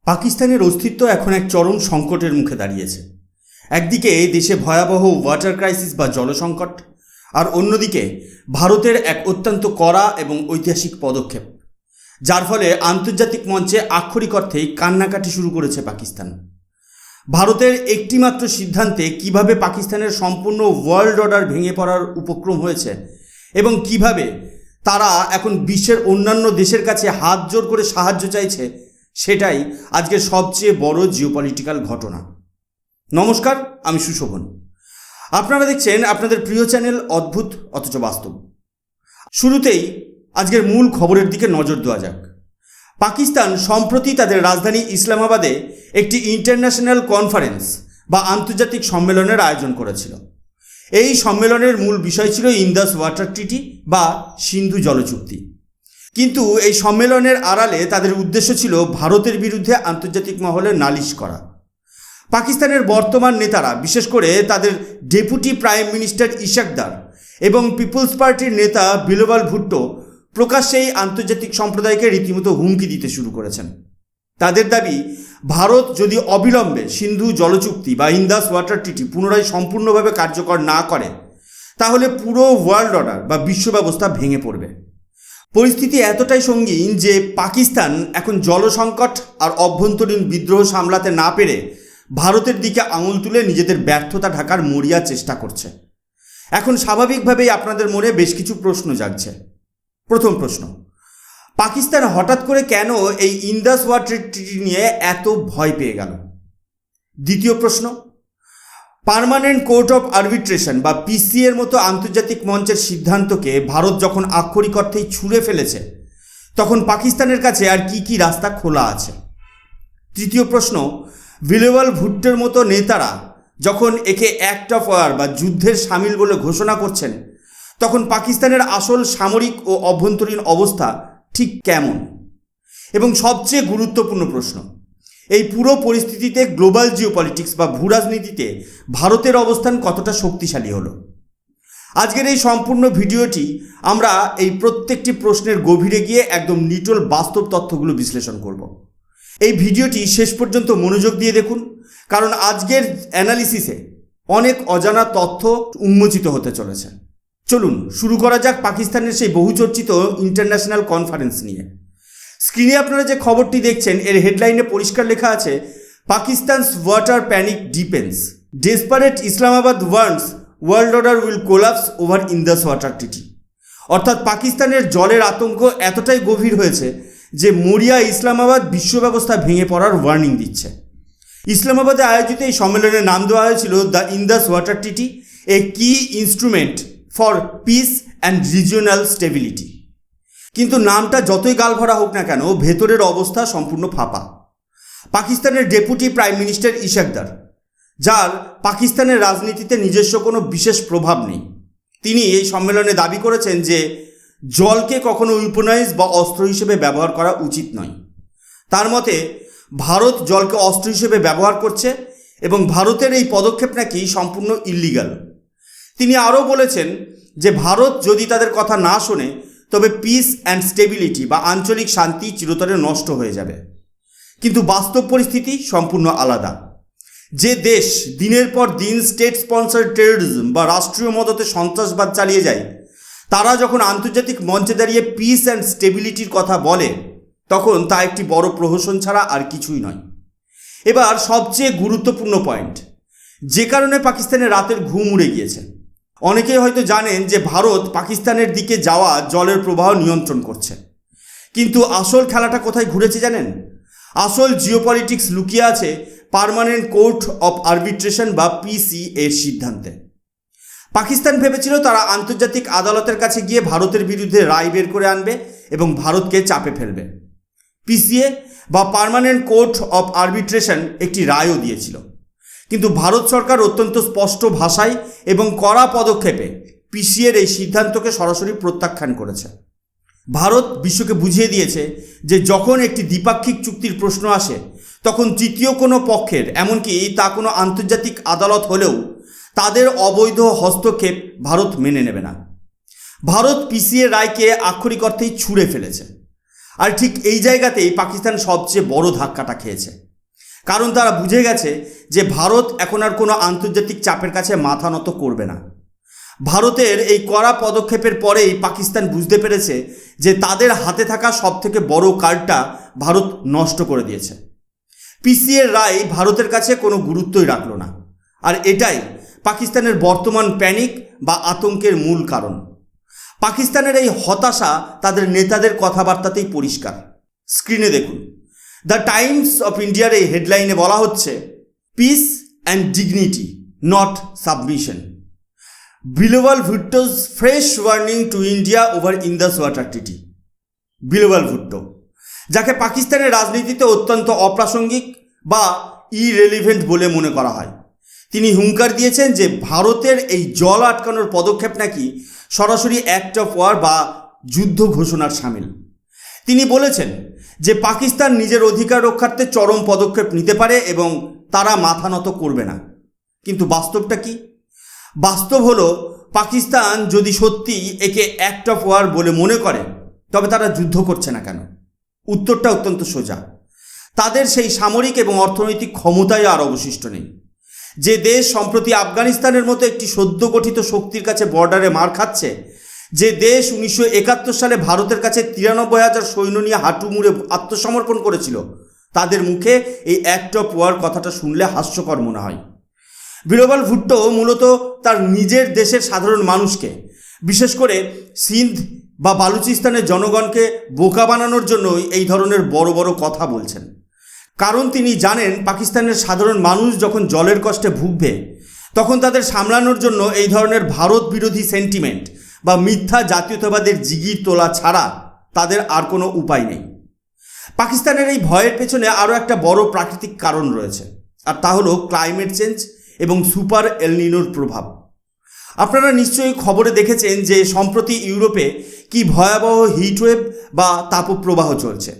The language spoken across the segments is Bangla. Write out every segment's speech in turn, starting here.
পাকিস্তানের অস্তিত্ব এখন এক চরম সংকটের মুখে দাঁড়িয়েছে। একদিকে দেশে ভয়াবহ ওয়াটার ক্রাইসিস বা জলসংকট, আর অন্যদিকে ভারতের এক অত্যন্ত কড়া এবং ঐতিহাসিক পদক্ষেপ, যার ফলে আন্তর্জাতিক মঞ্চে আক্ষরিক অর্থেই কান্নাকাটি শুরু করেছে পাকিস্তান। ভারতের একটিমাত্র সিদ্ধান্তে কিভাবে পাকিস্তানের সম্পূর্ণ ওয়ার্ল্ড অর্ডার ভেঙে পড়ার উপক্রম হয়েছে এবং কিভাবে তারা এখন বিশ্বের অন্যান্য দেশের কাছে হাত জোড় করে সাহায্য চাইছে, সেটাই আজকের সবচেয়ে বড় জিওপলিটিক্যাল ঘটনা। নমস্কার, আমি সুশোভন। আপনারা দেখছেন আপনাদের প্রিয় চ্যানেল অদ্ভুত অথচ বাস্তব। শুরুতেই আজকের মূল খবরের দিকে নজর দেওয়া যাক। পাকিস্তান সম্প্রতি তাদের রাজধানী ইসলামাবাদে একটি ইন্টারন্যাশনাল কনফারেন্স বা আন্তর্জাতিক সম্মেলনের আয়োজন করেছিল। এই সম্মেলনের মূল বিষয় ছিল ইন্দাস ওয়াটার ট্রিটি বা সিন্ধু জল চুক্তি। কিন্তু এই সম্মেলনের আড়ালে তাদের উদ্দেশ্য ছিল ভারতের বিরুদ্ধে আন্তর্জাতিক মহলে নালিশ করা। পাকিস্তানের বর্তমান নেতারা, বিশেষ করে তাদের ডেপুটি প্রাইম মিনিস্টার ইশাক দার এবং পিপলস পার্টির নেতা বিলওয়াল ভুট্টো প্রকাশ্যেই আন্তর্জাতিক সম্প্রদায়কে রীতিমতো হুমকি দিতে শুরু করেছেন। তাদের দাবি, ভারত যদি অবিলম্বে সিন্ধু জলচুক্তি বা ইন্দাস ওয়াটার ট্রিটি পুনরায় সম্পূর্ণভাবে কার্যকর না করে, তাহলে পুরো ওয়ার্ল্ড অর্ডার বা বিশ্ব ব্যবস্থা ভেঙে পড়বে। পরিস্থিতি এতটাই সঙ্গীন যে পাকিস্তান এখন জলসংকট আর অভ্যন্তরীণ বিদ্রোহ সামলাতে না পেরে ভারতের দিকে আঙুল তুলে নিজেদের ব্যর্থতা ঢাকার মরিয়া চেষ্টা করছে। এখন স্বাভাবিকভাবেই আপনাদের মনে বেশ কিছু প্রশ্ন জাগছে। প্রথম প্রশ্ন, পাকিস্তান হঠাৎ করে কেন এই ইন্দাস ওয়াটার ট্রিটি নিয়ে এত ভয় পেয়ে গেল? দ্বিতীয় প্রশ্ন, পার্মানেন্ট কোর্ট অফ আরবিট্রেশন বা পিসি এর মতো আন্তর্জাতিক মঞ্চের সিদ্ধান্তকে ভারত যখন আক্ষরিক অর্থেই ছুঁড়ে ফেলেছে, তখন পাকিস্তানের কাছে আর কি কি রাস্তা খোলা আছে? তৃতীয় প্রশ্ন, বিলওয়াল ভুট্টোর মতো নেতারা যখন একে অ্যাক্ট অফ ওয়ার বা যুদ্ধের সামিল বলে ঘোষণা করছেন, তখন পাকিস্তানের আসল সামরিক ও অভ্যন্তরীণ অবস্থা ঠিক কেমন? এবং সবচেয়ে গুরুত্বপূর্ণ প্রশ্ন, এই পুরো পরিস্থিতিতে গ্লোবাল জিওপলিটিক্স বা ভূরাজনীতিতে ভারতের অবস্থান কতটা শক্তিশালী হলো? আজকের এই সম্পূর্ণ ভিডিওটি আমরা এই প্রত্যেকটি প্রশ্নের গভীরে গিয়ে একদম নিটল বাস্তব তথ্যগুলো বিশ্লেষণ করব। এই ভিডিওটি শেষ পর্যন্ত মনোযোগ দিয়ে দেখুন, কারণ আজকের অ্যানালিসিসে অনেক অজানা তথ্য উন্মোচিত হতে চলেছে। চলুন শুরু করা যাক পাকিস্তানের সেই বহুচর্চিত ইন্টারন্যাশনাল কনফারেন্স নিয়ে। স্ক্রিনে আপনারা যে খবরটি দেখছেন, এর হেডলাইনে পরিষ্কার লেখা আছে, Pakistan's water panic deepens, desperate Islamabad warns world order will collapse over Indus water treaty. অর্থাৎ পাকিস্তানের জলের আতঙ্ক এতটাই গভীর হয়েছে যে মরিয়া ইসলামাবাদ বিশ্ব ব্যবস্থা ভেঙে পড়ার ওয়ার্নিং দিচ্ছে। ইসলামাবাদে আয়োজিত এই সম্মেলনের নাম দেওয়া হয়েছিল দ্য ইন্দাস ওয়াটার ট্রিটি, এ কি instrument for piece and regional stability. কিন্তু নামটা যতই গালভরা হোক না কেন, ভেতরের অবস্থা সম্পূর্ণ ফাঁপা। পাকিস্তানের ডেপুটি প্রাইম মিনিস্টার ইশাক দার, যার পাকিস্তানের রাজনীতিতে নিজস্ব কোনো বিশেষ প্রভাব নেই, তিনি এই সম্মেলনে দাবি করেছেন যে জলকে কখনো উইপনাইজ বা অস্ত্র হিসেবে ব্যবহার করা উচিত নয়। তার মতে ভারত জলকে অস্ত্র হিসেবে ব্যবহার করছে এবং ভারতের এই পদক্ষেপ নাকি সম্পূর্ণ ইল্লিগাল। তিনি আরও বলেছেন যে ভারত যদি তাদের কথা না শোনে, তবে পিস অ্যান্ড স্টেবিলিটি বা আঞ্চলিক শান্তি চিরতরে নষ্ট হয়ে যাবে। কিন্তু বাস্তব পরিস্থিতি সম্পূর্ণ আলাদা। যে দেশ দিনের পর দিন স্টেট স্পন্সর্ড টেরোরিজম বা রাষ্ট্রীয় মদতে সন্ত্রাসবাদ চালিয়ে যায়, তারা যখন আন্তর্জাতিক মঞ্চে দাঁড়িয়ে পিস অ্যান্ড স্টেবিলিটির কথা বলে, তখন তা একটি বড় প্রহসন ছাড়া আর কিছুই নয়। এবার সবচেয়ে গুরুত্বপূর্ণ পয়েন্ট, যে কারণে পাকিস্তানের রাতের ঘুম উড়ে গিয়েছে। অনেকেই হয়তো জানেন যে ভারত পাকিস্তানের দিকে যাওয়া জলের প্রবাহ নিয়ন্ত্রণ করছে, কিন্তু আসল খেলাটা কোথায় ঘুরেছে জানেন? আসল জিওপলিটিক্স লুকিয়ে আছে পার্মানেন্ট কোর্ট অফ আরবিট্রেশন বা পিসি এর সিদ্ধান্তে। পাকিস্তান ভেবেছিল তারা আন্তর্জাতিক আদালতের কাছে গিয়ে ভারতের বিরুদ্ধে রায় বের করে আনবে এবং ভারতকে চাপে ফেলবে। পিসিএ বা পার্মানেন্ট কোর্ট অফ আরবিট্রেশন একটি রায়ও দিয়েছিল, কিন্তু ভারত সরকার অত্যন্ত স্পষ্ট ভাষায় এবং কড়া পদক্ষেপে পিসিএর এই সিদ্ধান্তকে সরাসরি প্রত্যাখ্যান করেছে। ভারত বিশ্বকে বুঝিয়ে দিয়েছে যে যখন একটি দ্বিপাক্ষিক চুক্তির প্রশ্ন আসে, তখন তৃতীয় কোনো পক্ষের, এমনকি তা কোনো আন্তর্জাতিক আদালত হলেও, তাদের অবৈধ হস্তক্ষেপ ভারত মেনে নেবে না। ভারত পিসিএ রায়কে আক্ষরিক অর্থেই ছুঁড়ে ফেলেছে। আর ঠিক এই জায়গাতেই পাকিস্তান সবচেয়ে বড় ধাক্কাটা খেয়েছে, কারণ তারা বুঝে গেছে যে ভারত এখন আর কোনো আন্তর্জাতিক চাপের কাছে মাথা নত করবে না। ভারতের এই কড়া পদক্ষেপের পরেই পাকিস্তান বুঝতে পেরেছে যে তাদের হাতে থাকা সবথেকে বড় কার্ডটা ভারত নষ্ট করে দিয়েছে। পিসিএর রায় ভারতের কাছে কোনো গুরুত্বই রাখল না, আর এটাই পাকিস্তানের বর্তমান প্যানিক বা আতঙ্কের মূল কারণ। পাকিস্তানের এই হতাশা তাদের নেতাদের কথাবার্তাতেই পরিষ্কার। স্ক্রিনে দেখুন, দ্য টাইমস অফ ইন্ডিয়ার এই হেডলাইনে বলা হচ্ছে, peace and dignity not submission, Bilawal Bhutto's fresh warning to India over Indus water treaty. Bilawal Bhutto, যাকে পাকিস্তানের রাজনীতিতে অত্যন্ত অপ্রাসঙ্গিক বা ইরেলিভেন্ট বলে মনে করা হয়, তিনি হুঙ্কার দিয়েছেন যে ভারতের এই জল আটকানোর পদক্ষেপ নাকি সরাসরি অ্যাক্ট অফ ওয়ার বা যুদ্ধ ঘোষণার সামিল। তিনি বলেছেন যে পাকিস্তান নিজের অধিকার রক্ষার্থে চরম পদক্ষেপ নিতে পারে এবং তারা মাথা নত করবে না। কিন্তু বাস্তবটা কি? বাস্তব হলো, পাকিস্তান যদি সত্যি একে অ্যাক্ট অফ ওয়ার বলে মনে করে, তবে তারা যুদ্ধ করছে না কেন? উত্তরটা অত্যন্ত সোজা। তাদের সেই সামরিক এবং অর্থনৈতিক ক্ষমতাই আর অবশিষ্ট নেই। যে দেশ সম্প্রতি আফগানিস্তানের মতো একটি সদ্য গঠিত শক্তির কাছে বর্ডারে মার খাচ্ছে, যে দেশ 1971 সালে ভারতের কাছে 93,000 সৈন্য নিয়ে হাঁটু মুড়ে আত্মসমর্পণ করেছিল, তাদের মুখে এই অ্যাক্ট অফ ওয়ার কথাটা শুনলে হাস্যকর মনে হয়। বিলোওয়াল ভুট্টো মূলত তার নিজের দেশের সাধারণ মানুষকে, বিশেষ করে সিন্ধ বা বালুচিস্তানের জনগণকে বোকা বানানোর জন্য এই ধরনের বড় বড় কথা বলছেন। কারণ তিনি জানেন পাকিস্তানের সাধারণ মানুষ যখন জলের কষ্টে ভুগবে, তখন তাদের সামলানোর জন্য এই ধরনের ভারত বিরোধী সেন্টিমেন্ট বা মিথ্যা জাতীয়তাবাদের জিগির তোলা ছাড়া তাদের আর কোনো উপায় নেই। পাকিস্তানের এই ভয়ের পেছনে আরও একটা বড় প্রাকৃতিক কারণ রয়েছে, আর তা হলো ক্লাইমেট চেঞ্জ এবং সুপার এলনিনোর প্রভাব। আপনারা নিশ্চয়ই খবরে দেখেছেন যে সম্প্রতি ইউরোপে কি ভয়াবহ হিটওয়েভ বা তাপপ্রবাহ চলছে।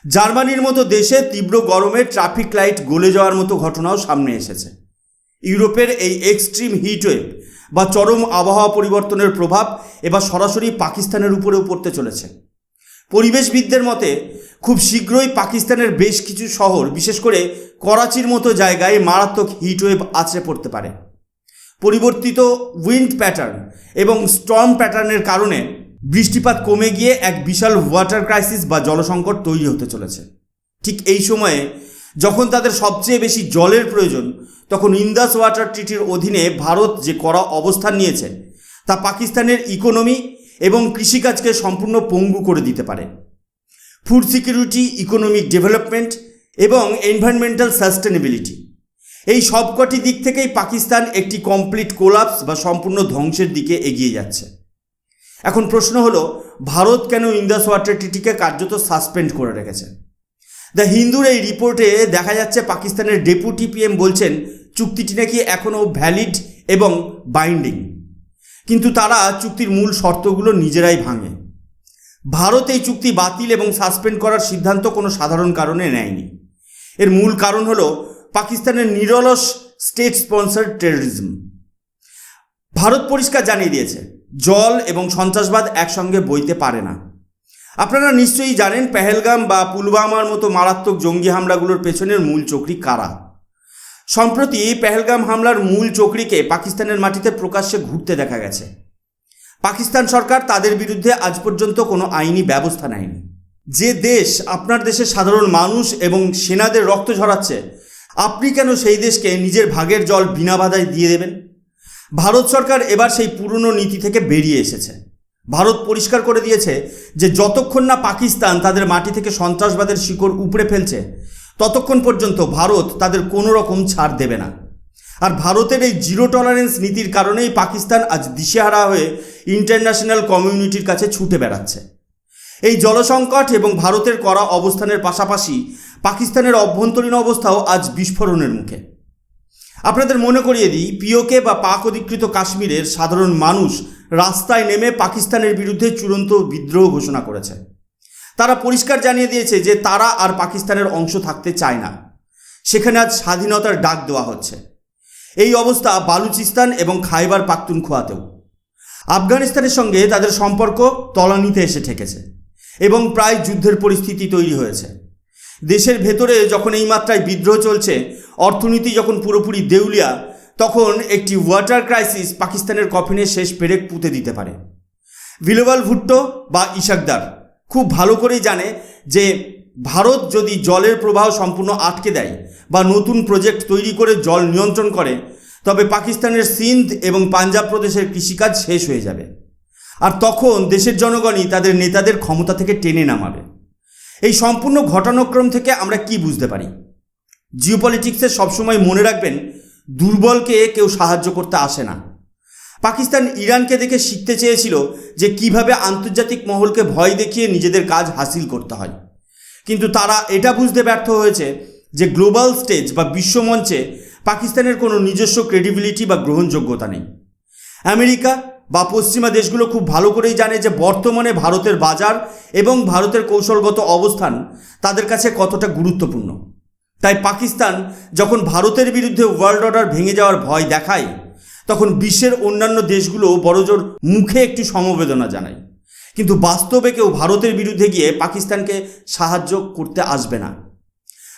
জার্মানির মতো দেশে তীব্র গরমে ট্রাফিক লাইট গলে যাওয়ার মতো ঘটনাও সামনে এসেছে। ইউরোপের এই এক্সট্রিম হিটওয়েভ বা চরম আবহাওয়া পরিবর্তনের প্রভাব এবার সরাসরি পাকিস্তানের উপরেও পড়তে চলেছে। পরিবেশবিদদের মতে খুব শীঘ্রই পাকিস্তানের বেশ কিছু শহর, বিশেষ করে করাচির মতো জায়গায় মারাত্মক হিটওয়েভ আছড়ে পড়তে পারে। পরিবর্তিত উইন্ড প্যাটার্ন এবং স্টর্ম প্যাটার্নের কারণে বৃষ্টিপাত কমে গিয়ে এক বিশাল ওয়াটার ক্রাইসিস বা জলসংকট তৈরি হতে চলেছে। ঠিক এই সময়ে যখন তাদের সবচেয়ে বেশি জলের প্রয়োজন, তখন ইন্দাস ওয়াটার ট্রিটির অধীনে ভারত যে কড়া অবস্থান নিয়েছে, তা পাকিস্তানের ইকোনমি এবং কৃষিকাজকে সম্পূর্ণ পঙ্গু করে দিতে পারে। ফুড সিকিউরিটি, ইকোনমিক ডেভেলপমেন্ট এবং এনভায়রনমেন্টাল সাস্টেনেবিলিটি, এই সবকটি দিক থেকেই পাকিস্তান একটি কমপ্লিট কোলাপস বা সম্পূর্ণ ধ্বংসের দিকে এগিয়ে যাচ্ছে। এখন প্রশ্ন হলো, ভারত কেন ইন্দাস ওয়াটার ট্রিটিকে কার্যত সাসপেন্ড করে রেখেছে? দ্য হিন্দুর এই রিপোর্টে দেখা যাচ্ছে পাকিস্তানের ডেপুটি পিএম বলছেন চুক্তিটি নাকি এখনও ভ্যালিড এবং বাইন্ডিং, কিন্তু তারা চুক্তির মূল শর্তগুলো নিজেরাই ভাঙে। ভারত এই চুক্তি বাতিল এবং সাসপেন্ড করার সিদ্ধান্ত কোনো সাধারণ কারণে নেয়নি। এর মূল কারণ হলো পাকিস্তানের নিরলস স্টেট স্পন্সর্ড টেররিজম। ভারত পরিষ্কার জানিয়ে দিয়েছে, জল এবং সন্ত্রাসবাদ একসঙ্গে বইতে পারে না। আপনারা নিশ্চয়ই জানেন পেহেলগাম বা পুলওয়ামার মতো মারাত্মক জঙ্গি হামলাগুলোর পেছনের মূল চক্রী কারা। সম্প্রতি পেহেলগাম হামলার মূল চক্রীকে পাকিস্তানের মাটিতে প্রকাশ্যে ঘুরতে দেখা গেছে। পাকিস্তান সরকার তাদের বিরুদ্ধে আজ পর্যন্ত কোনো আইনি ব্যবস্থা নেয়নি। যে দেশ আপনার দেশের সাধারণ মানুষ এবং সেনাদের রক্ত ঝরাচ্ছে, আপনি কেন সেই দেশকে নিজের ভাগের জল বিনা বাধায় দিয়ে দেবেন? ভারত সরকার এবার সেই পুরনো নীতি থেকে বেরিয়ে এসেছে। ভারত পরিষ্কার করে দিয়েছে যে যতক্ষণ না পাকিস্তান তাদের মাটি থেকে সন্ত্রাসবাদের শিকড় উপড়ে ফেলছে, ততক্ষণ পর্যন্ত ভারত তাদের কোনো রকম ছাড় দেবে না। আর ভারতের এই জিরো টলারেন্স নীতির কারণেই পাকিস্তান আজ দিশেহারা হয়ে ইন্টারন্যাশনাল কমিউনিটির কাছে ছুটে বেড়াচ্ছে। এই জলসংকট এবং ভারতের কড়া অবস্থানের পাশাপাশি পাকিস্তানের অভ্যন্তরীণ অবস্থাও আজ বিস্ফোরণের মুখে। আপনাদের মনে করিয়ে দিই, পিওকে বা পাক অধিকৃত কাশ্মীরের সাধারণ মানুষ রাস্তায় নেমে পাকিস্তানের বিরুদ্ধে চূড়ান্ত বিদ্রোহ ঘোষণা করেছে। তারা পরিষ্কার জানিয়ে দিয়েছে যে তারা আর পাকিস্তানের অংশ থাকতে চায় না। সেখানে আজ স্বাধীনতার ডাক দেওয়া হচ্ছে। এই অবস্থা বালুচিস্তান এবং খাইবার পাখতুনখোয়াতেও। আফগানিস্তানের সঙ্গে তাদের সম্পর্ক তলানিতে এসে ঠেকেছে এবং প্রায় যুদ্ধের পরিস্থিতি তৈরি হয়েছে। দেশের ভেতরে যখন এই মাত্রায় বিদ্রোহ চলছে, অর্থনীতি যখন পুরোপুরি দেউলিয়া, তখন একটি ওয়াটার ক্রাইসিস পাকিস্তানের কফিনে শেষ পেরেক পুঁতে দিতে পারে। ভিলোভাল ভুট্টো বা ইশাকদার খুব ভালো করেই জানে যে ভারত যদি জলের প্রবাহ সম্পূর্ণ আটকে দেয় বা নতুন প্রজেক্ট তৈরি করে জল নিয়ন্ত্রণ করে, তবে পাকিস্তানের সিন্ধ এবং পাঞ্জাব প্রদেশের কৃষিকাজ শেষ হয়ে যাবে। আর তখন দেশের জনগণই তাদের নেতাদের ক্ষমতা থেকে টেনে নামাবে। এই সম্পূর্ণ ঘটনাক্রম থেকে আমরা কি বুঝতে পারি? জিওপলিটিক্সে সবসময় মনে রাখবেন, দুর্বলকে কেউ সাহায্য করতে আসে না। পাকিস্তান ইরানকে দেখে শিখতে চেয়েছিল যে কিভাবে আন্তর্জাতিক মহলকে ভয় দেখিয়ে নিজেদের কাজ হাসিল করতে হয়, কিন্তু তারা এটা বুঝতে ব্যর্থ হয়েছে যে গ্লোবাল স্টেজ বা বিশ্বমঞ্চে পাকিস্তানের কোনো নিজস্ব ক্রেডিবিলিটি বা গ্রহণযোগ্যতা নেই। আমেরিকা বা পশ্চিমা দেশগুলো খুব ভালো করেই জানে যে বর্তমানে ভারতের বাজার এবং ভারতের কৌশলগত অবস্থান তাদের কাছে কতটা গুরুত্বপূর্ণ। তাই পাকিস্তান যখন ভারতের বিরুদ্ধে ওয়ার্ল্ড অর্ডার ভেঙে যাওয়ার ভয় দেখায়, তখন বিশ্বের অন্যান্য দেশগুলো বড়জোর মুখে একটু সমবেদনা জানায়, কিন্তু বাস্তবে কেউ ভারতের বিরুদ্ধে গিয়ে পাকিস্তানকে সাহায্য করতে আসবে না।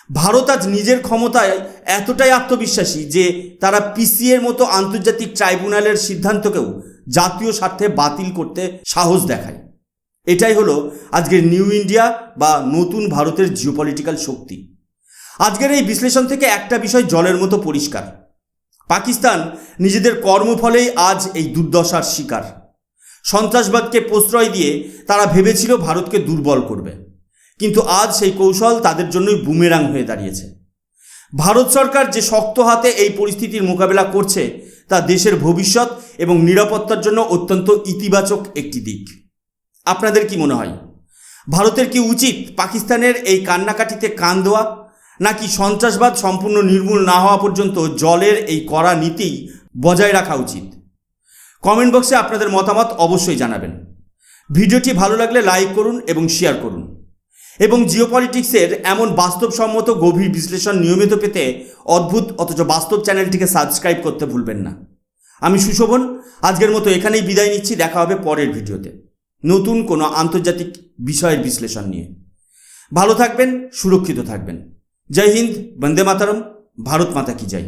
ভারত আজ নিজের ক্ষমতায় এতটাই আত্মবিশ্বাসী যে তারা পিসিএর মতো আন্তর্জাতিক ট্রাইব্যুনালের সিদ্ধান্তকেও জাতীয় স্বার্থে বাতিল করতে সাহস দেখায়। এটাই হলো আজকের নিউ ইন্ডিয়া বা নতুন ভারতের জিওপলিটিক্যাল শক্তি। আজকের এই বিশ্লেষণ থেকে একটা বিষয় জলের মতো পরিষ্কার: পাকিস্তান নিজেদের কর্মফলেই আজ এই দুর্দশার শিকার। সন্ত্রাসবাদকে প্রশ্রয় দিয়ে তারা ভেবেছিল ভারতকে দুর্বল করবে, কিন্তু আজ সেই কৌশল তাদের জন্যই বুমেরাং হয়ে দাঁড়িয়েছে। ভারত সরকার যে শক্ত হাতে এই পরিস্থিতির মোকাবেলা করছে, তা দেশের ভবিষ্যৎ এবং নিরাপত্তার জন্য অত্যন্ত ইতিবাচক একটি দিক। আপনাদের কি মনে হয়, ভারতের কি উচিত পাকিস্তানের এই কান্নাকাটিতে কান দেওয়া, নাকি সন্ত্রাসবাদ সম্পূর্ণ নির্মূল না হওয়া পর্যন্ত জলের এই কড়া নীতি বজায় রাখা উচিত? কমেন্ট বক্সে আপনাদের মতামত অবশ্যই জানাবেন। ভিডিওটি ভালো লাগলে লাইক করুন এবং শেয়ার করুন, এবং জিওপলিটিক্সের এমন বাস্তবসম্মত গভীর বিশ্লেষণ নিয়মিত পেতে অদ্ভুত অথচ বাস্তব চ্যানেলটিকে সাবস্ক্রাইব করতে ভুলবেন না। আমি সুশোভন আজকের মতো এখানেই বিদায় নিচ্ছি। দেখা হবে পরের ভিডিওতে নতুন কোনো আন্তর্জাতিক বিষয়ের বিশ্লেষণ নিয়ে। ভালো থাকবেন, সুরক্ষিত থাকবেন। জয় হিন্দ, বন্দে মাতরম, ভারত মাতা কি জয়।